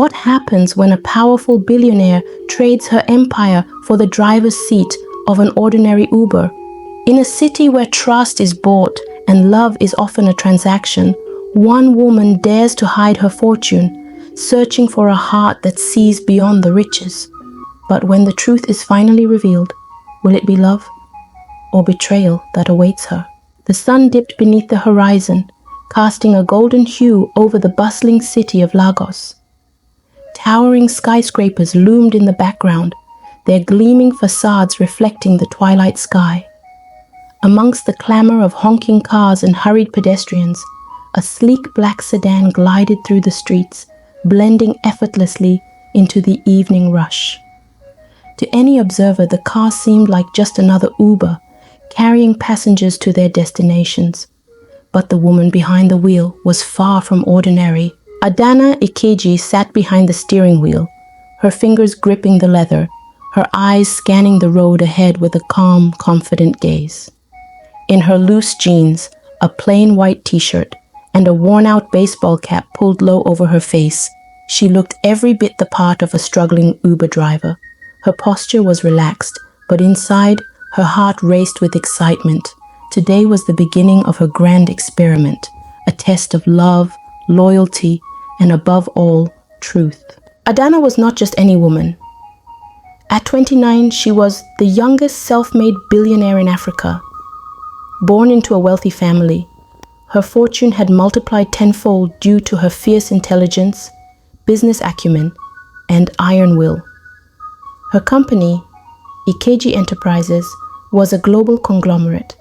What happens when a powerful billionaire trades her empire for the driver's seat of an ordinary Uber? In a city where trust is bought and love is often a transaction, one woman dares to hide her fortune, searching for a heart that sees beyond the riches. But when the truth is finally revealed, will it be love or betrayal that awaits her? The sun dipped beneath the horizon, casting a golden hue over the bustling city of Lagos. Towering skyscrapers loomed in the background, their gleaming facades reflecting the twilight sky. Amongst the clamor of honking cars and hurried pedestrians, a sleek black sedan glided through the streets, blending effortlessly into the evening rush. To any observer, the car seemed like just another Uber, carrying passengers to their destinations. But the woman behind the wheel was far from ordinary. Adana Ikeji sat behind the steering wheel, her fingers gripping the leather, her eyes scanning the road ahead with a calm, confident gaze. In her loose jeans, a plain white t-shirt, and a worn-out baseball cap pulled low over her face, she looked every bit the part of a struggling Uber driver. Her posture was relaxed, but inside, her heart raced with excitement. Today was the beginning of her grand experiment, a test of love, loyalty, and above all, truth. Adana was not just any woman. At 29, she was the youngest self-made billionaire in Africa. Born into a wealthy family, her fortune had multiplied tenfold due to her fierce intelligence, business acumen, and iron will. Her company, Ikeji Enterprises, was a global conglomerate,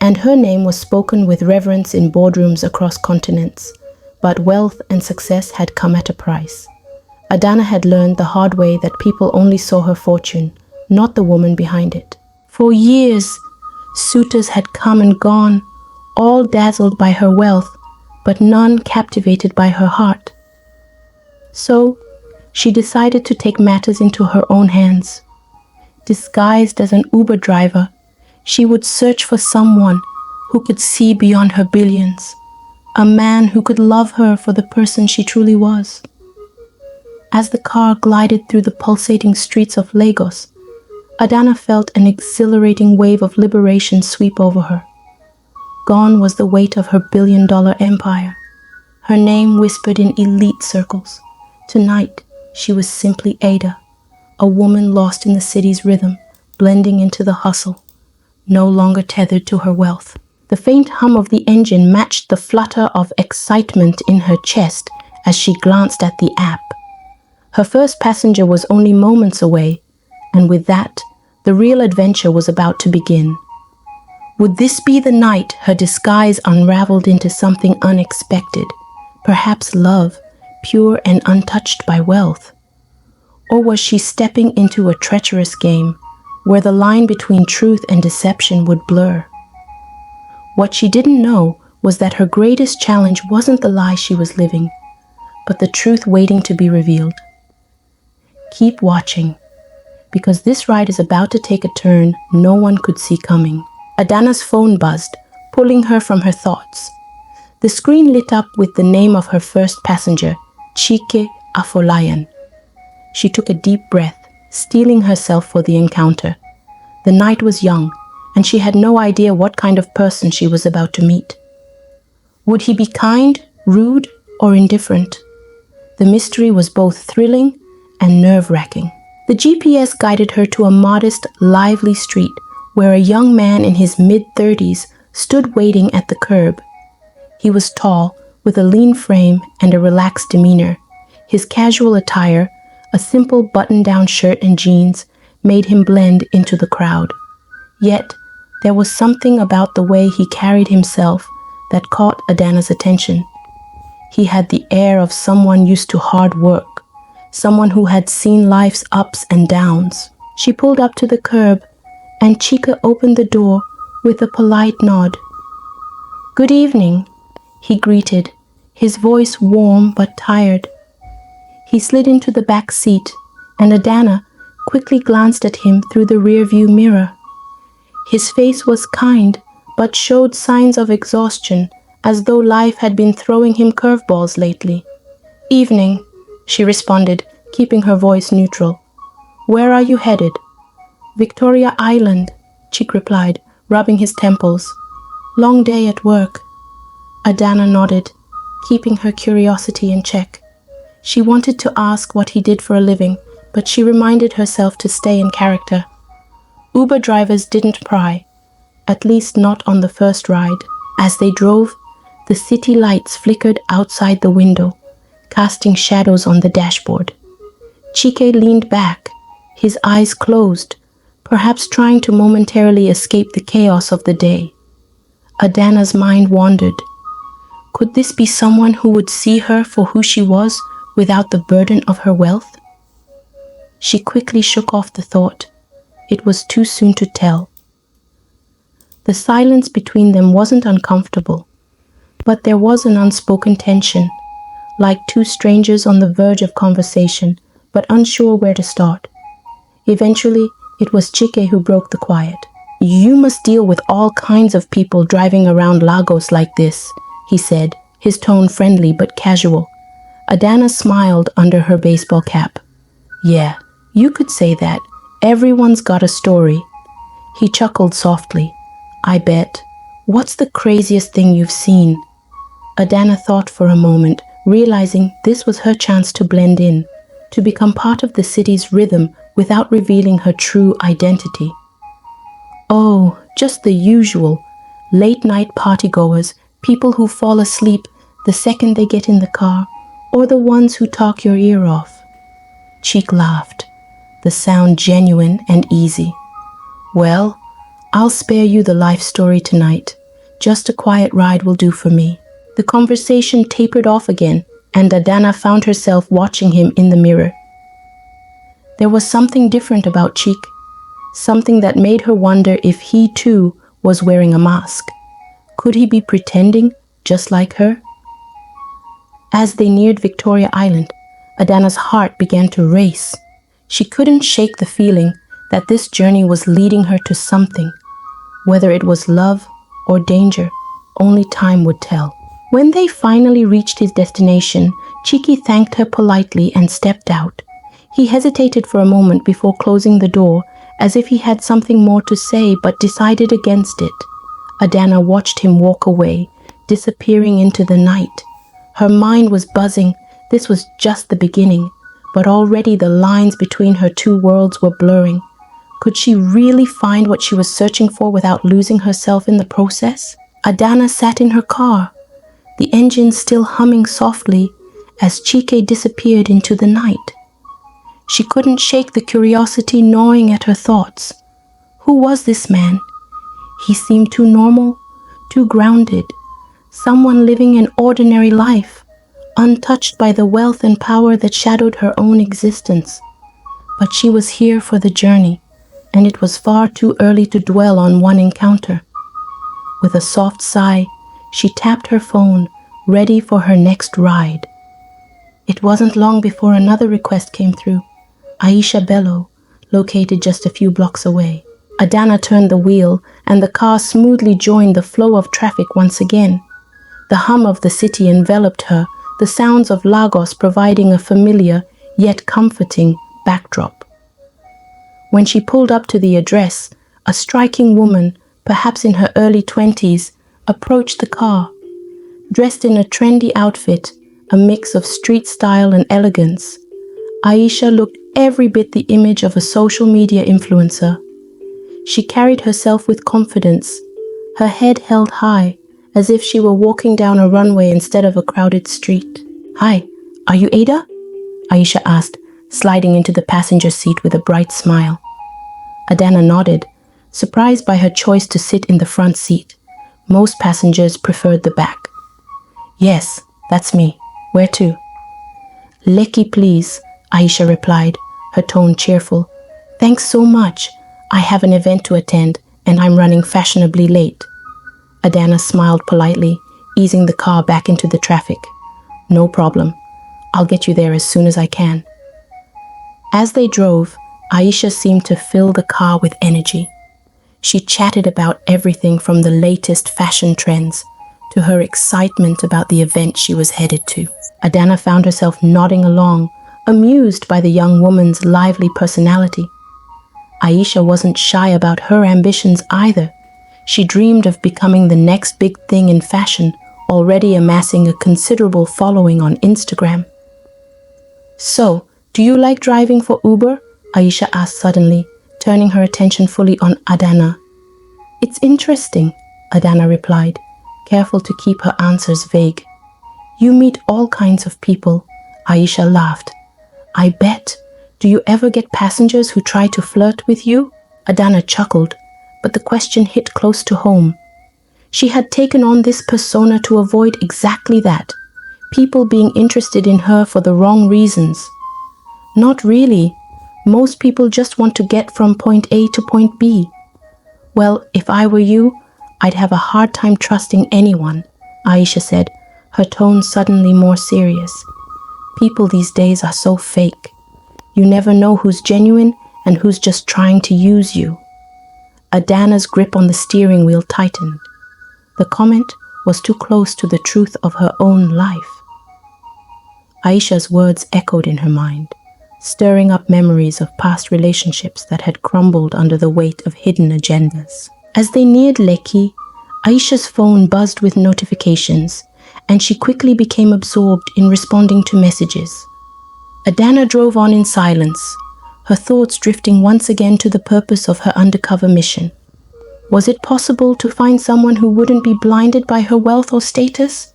and her name was spoken with reverence in boardrooms across continents. But wealth and success had come at a price. Adana had learned the hard way that people only saw her fortune, not the woman behind it. For years, suitors had come and gone, all dazzled by her wealth, but none captivated by her heart. So, she decided to take matters into her own hands. Disguised as an Uber driver, she would search for someone who could see beyond her billions, a man who could love her for the person she truly was. As the car glided through the pulsating streets of Lagos, Adana felt an exhilarating wave of liberation sweep over her. Gone was the weight of her billion-dollar empire. Her name whispered in elite circles. Tonight, she was simply Ada, a woman lost in the city's rhythm, blending into the hustle, no longer tethered to her wealth. The faint hum of the engine matched the flutter of excitement in her chest as she glanced at the app. Her first passenger was only moments away, and with that, the real adventure was about to begin. Would this be the night her disguise unraveled into something unexpected, perhaps love, pure and untouched by wealth? Or was she stepping into a treacherous game where the line between truth and deception would blur? What she didn't know was that her greatest challenge wasn't the lie she was living, but the truth waiting to be revealed. Keep watching, because this ride is about to take a turn no one could see coming. Adana's phone buzzed, pulling her from her thoughts. The screen lit up with the name of her first passenger, Chike Afolayan. She took a deep breath, steeling herself for the encounter. The night was young, and she had no idea what kind of person she was about to meet. Would he be kind, rude, or indifferent? The mystery was both thrilling and nerve-wracking. The GPS guided her to a modest, lively street where a young man in his mid-30s stood waiting at the curb. He was tall, with a lean frame and a relaxed demeanor. His casual attire, a simple button-down shirt and jeans, made him blend into the crowd. Yet, there was something about the way he carried himself that caught Adana's attention. He had the air of someone used to hard work, someone who had seen life's ups and downs. She pulled up to the curb, and Chika opened the door with a polite nod. "Good evening," he greeted, his voice warm but tired. He slid into the back seat, and Adana quickly glanced at him through the rearview mirror. His face was kind, but showed signs of exhaustion, as though life had been throwing him curveballs lately. "Evening," she responded, keeping her voice neutral. Where are you headed? Victoria Island, Chick replied, rubbing his temples. Long day at work. Adana nodded, keeping her curiosity in check. She wanted to ask what he did for a living, but she reminded herself to stay in character. Uber drivers didn't pry, at least not on the first ride. As they drove, the city lights flickered outside the window, casting shadows on the dashboard. Chike leaned back, his eyes closed, perhaps trying to momentarily escape the chaos of the day. Adana's mind wandered. Could this be someone who would see her for who she was without the burden of her wealth? She quickly shook off the thought. It was too soon to tell. The silence between them wasn't uncomfortable, but there was an unspoken tension, like two strangers on the verge of conversation, but unsure where to start. Eventually, it was Chike who broke the quiet. You must deal with all kinds of people driving around Lagos like this, he said, his tone friendly but casual. Adana smiled under her baseball cap. Yeah, you could say that. Everyone's got a story. He chuckled softly. I bet. What's the craziest thing you've seen? Adana thought for a moment, realizing this was her chance to blend in, to become part of the city's rhythm without revealing her true identity. Oh, just the usual. Late-night partygoers, people who fall asleep the second they get in the car, or the ones who talk your ear off. Cheek laughed, the sound genuine and easy. Well, I'll spare you the life story tonight. Just a quiet ride will do for me. The conversation tapered off again, and Adana found herself watching him in the mirror. There was something different about Cheek, something that made her wonder if he too was wearing a mask. Could he be pretending just like her? As they neared Victoria Island, Adana's heart began to race. She couldn't shake the feeling that this journey was leading her to something. Whether it was love or danger, only time would tell. When they finally reached his destination, Chiki thanked her politely and stepped out. He hesitated for a moment before closing the door, as if he had something more to say but decided against it. Adana watched him walk away, disappearing into the night. Her mind was buzzing. This was just the beginning, but already the lines between her two worlds were blurring. Could she really find what she was searching for without losing herself in the process? Adana sat in her car, the engine still humming softly as Chike disappeared into the night. She couldn't shake the curiosity gnawing at her thoughts. Who was this man? He seemed too normal, too grounded, someone living an ordinary life, untouched by the wealth and power that shadowed her own existence. But she was here for the journey, and it was far too early to dwell on one encounter. With a soft sigh, she tapped her phone, ready for her next ride. It wasn't long before another request came through. Aisha Bello, located just a few blocks away. Adana turned the wheel, and the car smoothly joined the flow of traffic once again. The hum of the city enveloped her, the sounds of Lagos providing a familiar yet comforting backdrop. When she pulled up to the address, a striking woman, perhaps in her early 20s, approached the car. Dressed in a trendy outfit, a mix of street style and elegance, Aisha looked every bit the image of a social media influencer. She carried herself with confidence, her head held high, as if she were walking down a runway instead of a crowded street. Hi, are you Ada? Aisha asked, sliding into the passenger seat with a bright smile. Adana nodded, surprised by her choice to sit in the front seat. Most passengers preferred the back. Yes, that's me. Where to? Lekki, please, Aisha replied, her tone cheerful. Thanks so much. I have an event to attend, and I'm running fashionably late. Adana smiled politely, easing the car back into the traffic. No problem. I'll get you there as soon as I can. As they drove, Aisha seemed to fill the car with energy. She chatted about everything from the latest fashion trends to her excitement about the event she was headed to. Adana found herself nodding along, amused by the young woman's lively personality. Aisha wasn't shy about her ambitions either. She dreamed of becoming the next big thing in fashion, already amassing a considerable following on Instagram. "So, do you like driving for Uber?" Aisha asked suddenly, turning her attention fully on Adana. "It's interesting," Adana replied, careful to keep her answers vague. "You meet all kinds of people," Aisha laughed. "I bet. Do you ever get passengers who try to flirt with you?" Adana chuckled, but the question hit close to home. She had taken on this persona to avoid exactly that, people being interested in her for the wrong reasons. "Not really. Most people just want to get from point A to point B." "Well, if I were you, I'd have a hard time trusting anyone," Aisha said, her tone suddenly more serious. "People these days are so fake. You never know who's genuine and who's just trying to use you." Adana's grip on the steering wheel tightened. The comment was too close to the truth of her own life. Aisha's words echoed in her mind, stirring up memories of past relationships that had crumbled under the weight of hidden agendas. As they neared Lekki, Aisha's phone buzzed with notifications, and she quickly became absorbed in responding to messages. Adana drove on in silence, her thoughts drifting once again to the purpose of her undercover mission. Was it possible to find someone who wouldn't be blinded by her wealth or status?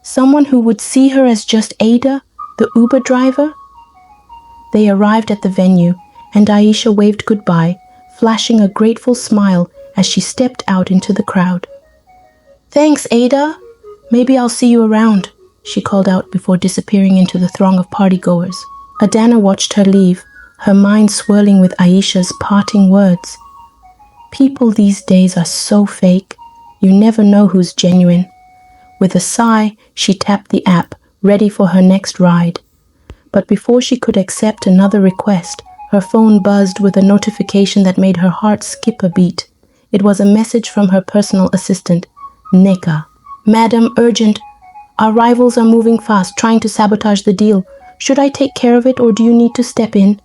Someone who would see her as just Ada, the Uber driver? They arrived at the venue, and Aisha waved goodbye, flashing a grateful smile as she stepped out into the crowd. "Thanks, Ada. Maybe I'll see you around," she called out before disappearing into the throng of partygoers. Adana watched her leave, her mind swirling with Aisha's parting words. People these days are so fake. You never know who's genuine. With a sigh, she tapped the app, ready for her next ride. But before she could accept another request, her phone buzzed with a notification that made her heart skip a beat. It was a message from her personal assistant, Neka. "Madam, urgent. Our rivals are moving fast, trying to sabotage the deal. Should I take care of it or do you need to step in?"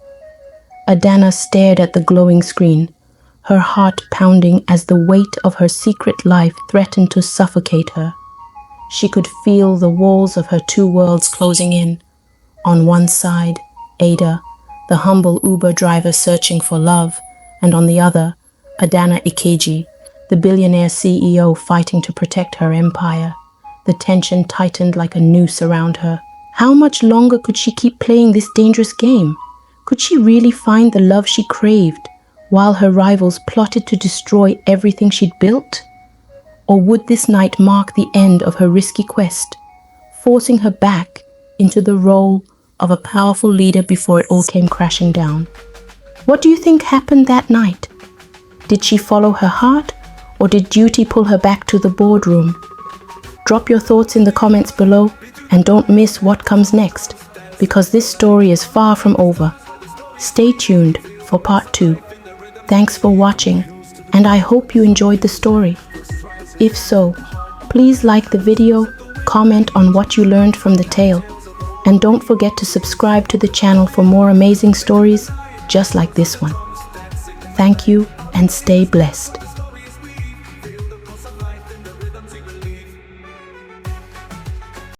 Adana stared at the glowing screen, her heart pounding as the weight of her secret life threatened to suffocate her. She could feel the walls of her two worlds closing in. On one side, Ada, the humble Uber driver searching for love, and on the other, Adana Ikeji, the billionaire CEO fighting to protect her empire. The tension tightened like a noose around her. How much longer could she keep playing this dangerous game? Could she really find the love she craved, while her rivals plotted to destroy everything she'd built? Or would this night mark the end of her risky quest, forcing her back into the role of a powerful leader before it all came crashing down? What do you think happened that night? Did she follow her heart, or did duty pull her back to the boardroom? Drop your thoughts in the comments below, and don't miss what comes next, because this story is far from over. Stay tuned for part 2. Thanks for watching, and I hope you enjoyed the story. If so, please like the video, comment on what you learned from the tale, and don't forget to subscribe to the channel for more amazing stories just like this one. Thank you and stay blessed.